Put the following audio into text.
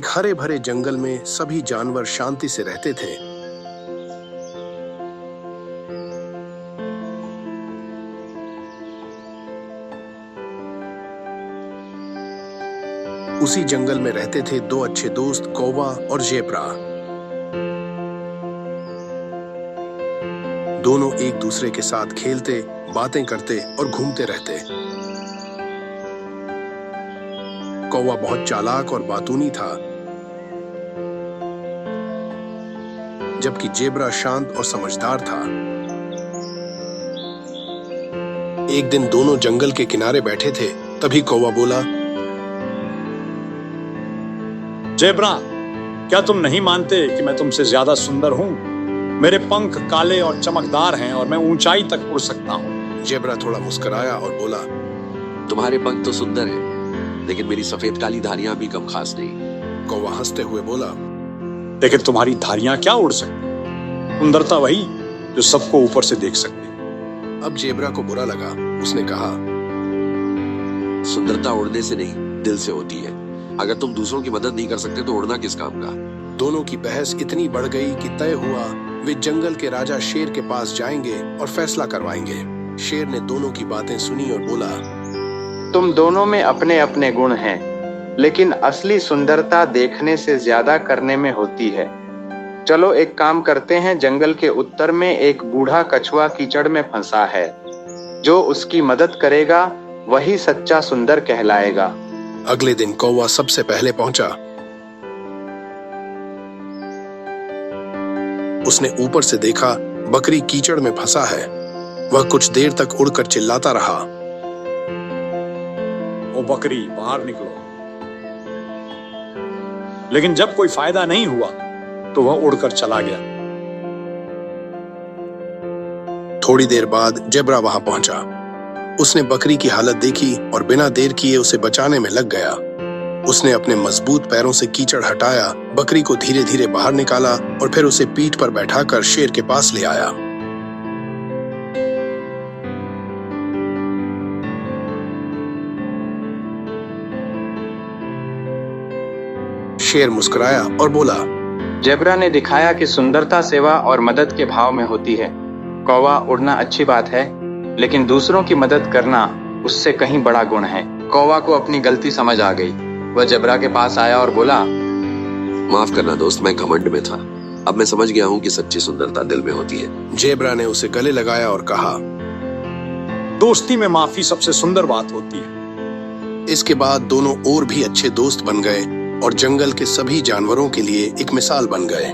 एक हरे भरे जंगल में सभी जानवर शांति से रहते थे। उसी जंगल में रहते थे दो अच्छे दोस्त, कौवा और ज़ेब्रा। दोनों एक दूसरे के साथ खेलते, बातें करते और घूमते रहते। कौवा बहुत चालाक और बातूनी था, जबकि ज़ेब्रा शांत और समझदार था। एक दिन दोनों जंगल के किनारे बैठे थे, तभी कौवा बोला, ज़ेब्रा, क्या तुम नहीं मानते कि मैं तुमसे ज्यादा सुंदर हूँ? मेरे पंख काले और चमकदार हैं और मैं ऊंचाई तक उड़ सकता हूँ। ज़ेब्रा थोड़ा मुस्कुराया और बोला, तुम्हारे पंख तो सुंदर हैं, लेकिन मेरी सफेद काली धारियां भी कम खास नहीं। कौवा हंसते हुए बोला, लेकिन तुम्हारी धारियां क्या उड़ सकती? सुंदरता वही जो सबको ऊपर से देख सकती। अब ज़ेब्रा को बुरा लगा। उसने कहा, सुंदरता उड़ने से नहीं, दिल से होती है। अगर तुम दूसरों की मदद नहीं कर सकते तो उड़ना किस काम का? दोनों की बहस इतनी बढ़ गई कि तय हुआ वे जंगल के राजा शेर के पास जाएंगे और फैसला करवाएंगे। शेर ने दोनों की बातें सुनी और बोला, तुम दोनों में अपने अपने गुण हैं, लेकिन असली सुंदरता देखने से ज्यादा करने में होती है। चलो एक काम करते हैं, जंगल के उत्तर में एक बूढ़ा कछुआ कीचड़ में फंसा है। जो उसकी मदद करेगा वही सच्चा सुंदर कहलाएगा। अगले दिन कौवा सबसे पहले पहुंचा। उसने ऊपर से देखा बकरी कीचड़ में फंसा है। वह कुछ देर तक उड़कर चिल्लाता रहा, ओ बकरी, बाहर निकलो। लेकिन जब कोई फायदा नहीं हुआ तो वह उड़कर चला गया। थोड़ी देर बाद ज़ेब्रा वहां पहुंचा। उसने बकरी की हालत देखी और बिना देर किए उसे बचाने में लग गया। उसने अपने मजबूत पैरों से कीचड़ हटाया, बकरी को धीरे धीरे बाहर निकाला और फिर उसे पीठ पर बैठाकर शेर के पास ले आया। शेर मुस्कुराया और बोला, ज़ेब्रा ने दिखाया कि सुंदरता सेवा और मदद के भाव में होती है। कौवा, उड़ना अच्छी बात है, लेकिन दूसरों की मदद करना उससे कहीं बड़ा गुण है। कौवा को अपनी गलती समझ आ गई। वह ज़ेब्रा के पास आया और बोला, माफ करना दोस्त, मैं घमंड में था। अब मैं समझ गया हूँ कि सच्ची सुंदरता दिल में होती है। ज़ेब्रा ने उसे गले लगाया और कहा, दोस्ती में माफी सबसे सुंदर बात होती है। इसके बाद दोनों और भी अच्छे दोस्त बन गए और जंगल के सभी जानवरों के लिए एक मिसाल बन गए।